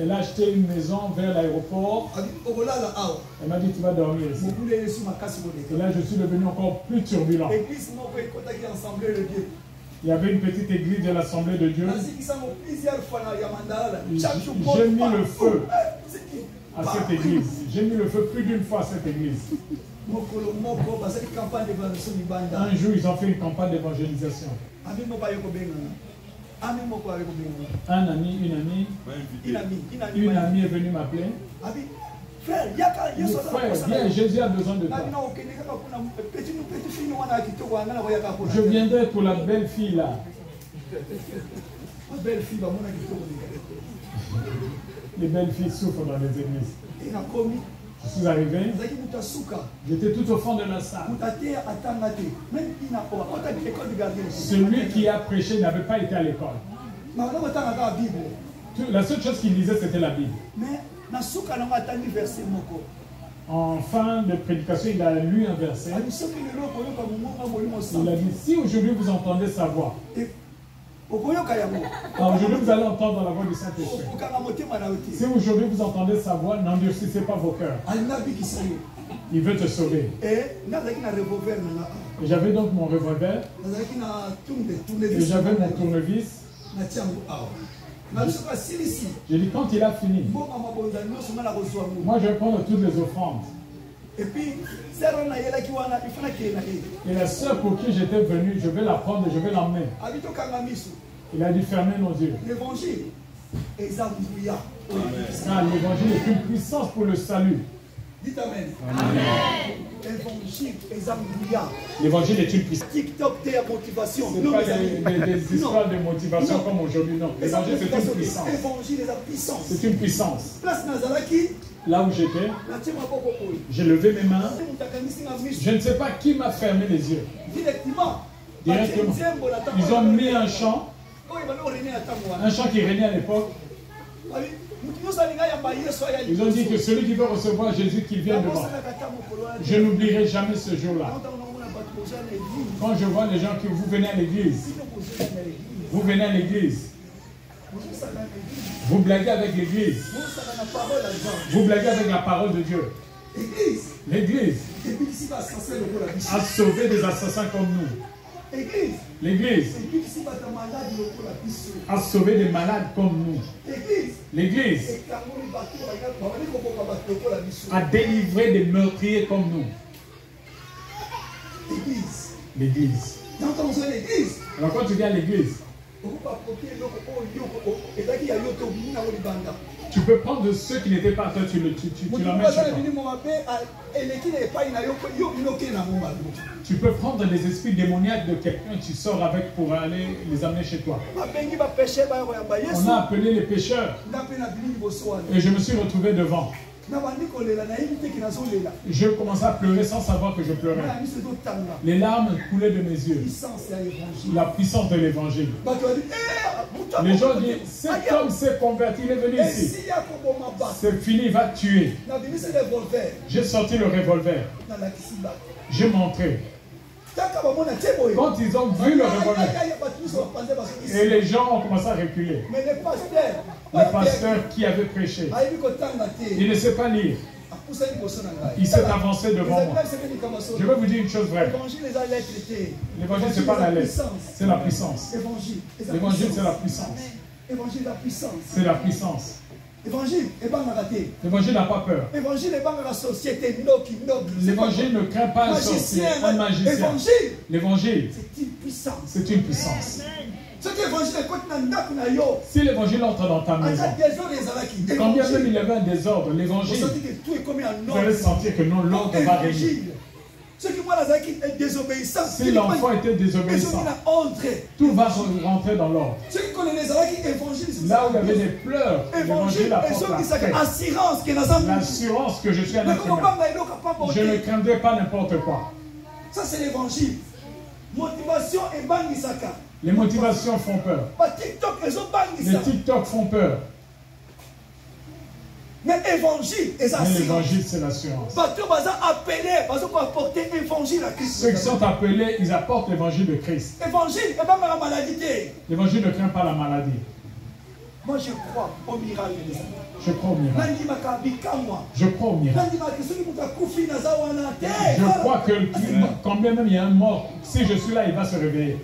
Elle a acheté une maison vers l'aéroport. Elle m'a dit tu vas dormir ici. Et là je suis devenu encore plus turbulent. Il y avait une petite église de l'Assemblée de Dieu. J'ai mis le feu à cette église. J'ai mis le feu plus d'une fois à cette église. Un jour, ils ont fait une campagne d'évangélisation. Un ami, une amie est venue m'appeler. Frère, viens, Jésus a besoin de toi. Je viendrai pour la belle fille là. Les belles filles souffrent dans les églises. Je suis arrivé, j'étais tout au fond de la salle. Celui qui a prêché n'avait pas été à l'école. La seule chose qu'il lisait, c'était la Bible. En fin de prédication, il a lu un verset. Il a dit, si aujourd'hui vous entendez sa voix, aujourd'hui vous allez entendre la voix du Saint-Esprit. Si aujourd'hui vous entendez sa voix, n'endurcissez pas vos cœurs. Il veut te sauver. Et j'avais donc mon revolver. Et j'avais mon tournevis. J'ai dit quand il a fini, moi je vais prendre toutes les offrandes. Et la sœur pour qui j'étais venu, je vais la prendre et je vais l'emmener. Il a dit fermez nos yeux. L'évangile est une puissance pour le salut. Dites Amen. L'évangile est une puissance. TikTok de motivation. Ce n'est pas des histoires de motivation comme aujourd'hui, non. L'évangile c'est une puissance. C'est une puissance. Là où j'étais, j'ai levé mes mains. Je ne sais pas qui m'a fermé les yeux. Directement. Ils ont mis un chant qui régnait à l'époque. Ils ont dit que celui qui veut recevoir Jésus, qu'il vienne devant. Je n'oublierai jamais ce jour-là. Quand je vois les gens que vous venez à l'église, vous venez à l'église, vous blaguez avec l'église, vous blaguez avec la parole de Dieu. L'église a sauvé des assassins comme nous. L'église a sauvé des malades comme nous. L'église a délivré des meurtriers comme nous. L'église. Alors quand tu viens à l'église, tu peux prendre de ceux qui n'étaient pas toi, tu l'emmènes chez toi. Tu peux prendre les esprits démoniaques de quelqu'un, tu sors avec pour aller les amener chez toi. On a appelé les pécheurs. Et je me suis retrouvé devant. Je commençais à pleurer sans savoir que je pleurais. Les larmes coulaient de mes yeux. La puissance de l'évangile. Les gens disent, cet homme s'est converti, il est venu ici. C'est fini, il va tuer. J'ai sorti le revolver. J'ai montré. Quand ils ont vu le revolver, et les gens ont commencé à reculer. Le pasteur qui avait prêché, il ne sait pas lire. Il s'est avancé devant moi. Je vais vous dire une chose vraie. L'évangile, ce n'est pas la lettre, c'est la puissance. L'évangile, c'est la puissance. C'est la puissance. L'évangile n'a pas peur. L'évangile ne craint pas un sorcier, un magicien. L'évangile, c'est une puissance. Si l'évangile entre dans ta maison, quand bien même il y avait un désordre, l'évangile, vous allez sentir que non, l'ordre va régner. Si l'enfant était désobéissant, tout va rentrer dans l'ordre. Là où il y avait des pleurs, l'évangile apporte la paix. L'assurance que je suis un être humain. Je ne craindrai pas n'importe quoi. Ça c'est l'évangile. Motivation et bangisaka. Les motivations font peur. Les TikTok font peur. Mais l'évangile, c'est l'assurance. Ceux qui sont appelés, ils apportent l'évangile de Christ. L'évangile ne craint pas la maladie. Moi, je crois au miracle des amis. Je crois au miracle. Je crois au miracle. Je crois que quand même il y a un mort, si je suis là, il va se réveiller.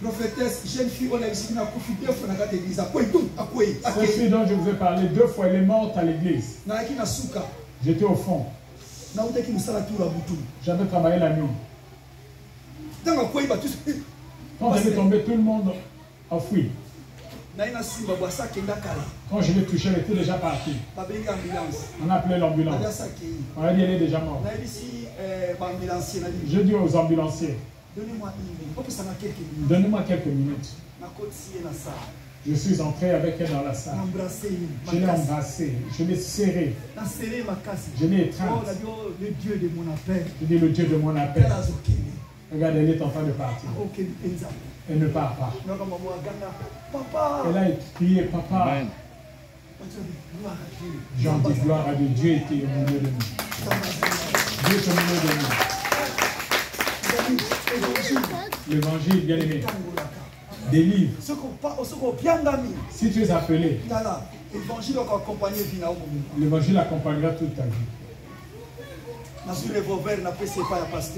Prophétesse, jeune fille, on a ici une coupe 2 fois dans l'église. Cette fille dont je vous ai parlé 2 fois, elle est morte à l'église. J'étais au fond. J'avais travaillé la nuit. Quand j'avais tombé, tout le monde a fui. Quand je l'ai touché, elle était déjà partie. On a appelé l'ambulance. On a dit qu'elle est déjà morte. Je dis aux ambulanciers, donnez-moi quelques minutes. Je suis entré avec elle dans la salle. Je l'ai embrassée, je l'ai serrée, je l'ai étreinte. Je dis le Dieu de mon appel. Regarde, elle est en train de partir. Elle ne part pas. Elle a crié, papa. J'en dis gloire à Dieu. Dieu était au milieu de nous. Dieu est au milieu de nous. L'évangile, bien aimé. Des livres. Si tu es appelé, l'évangile accompagnera toute ta vie.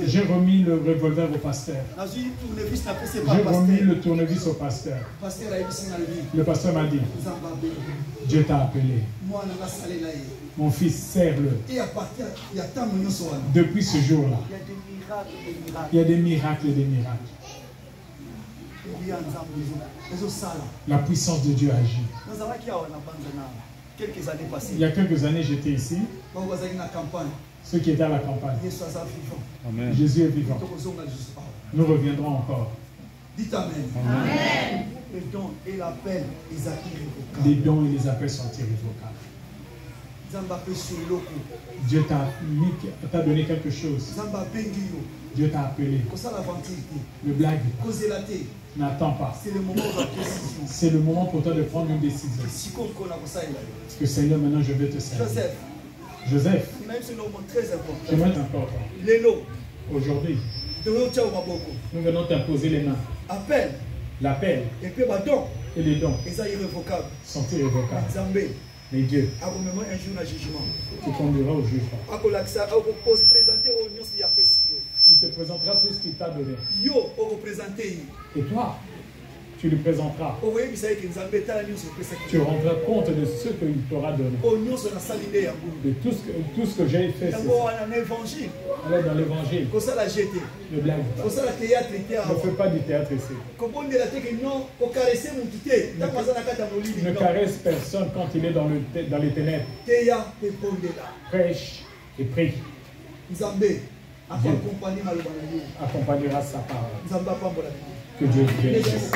J'ai remis le revolver au pasteur. J'ai remis le tournevis au pasteur. Le pasteur m'a dit, Dieu t'a appelé. Mon fils, serre-le. Depuis ce jour-là, il y a des miracles et des miracles. La puissance de Dieu agit. Il y a quelques années, j'étais ici. Ceux qui étaient à la campagne. Amen. Jésus est vivant. Nous reviendrons encore. Dites Amen. Amen. Les dons et l'appel, irrévocables. Les dons et les appels sont irrévocables. Dieu t'a donné quelque chose. Dieu t'a appelé. Ne blague pas. N'attends pas. C'est le moment pour toi de prendre une décision. Parce que Seigneur, maintenant je vais te servir. Joseph, c'est important. Aujourd'hui, nous venons t'imposer les mains. L'appel et les dons sont irrévocables. Mais Dieu, tu conduiras au jugement. Il te présentera tout ce qu'il t'a donné. Et toi, tu lui présenteras. Tu rendras compte de ce qu'il t'aura donné. De tout ce que j'ai fait. Alors dans l'évangile, ne blague pas. Ne fais pas du théâtre ici. Ne caresse personne quand il est dans les ténèbres. Prêche et prie. Dieu accompagnera sa parole. Que Dieu bénisse.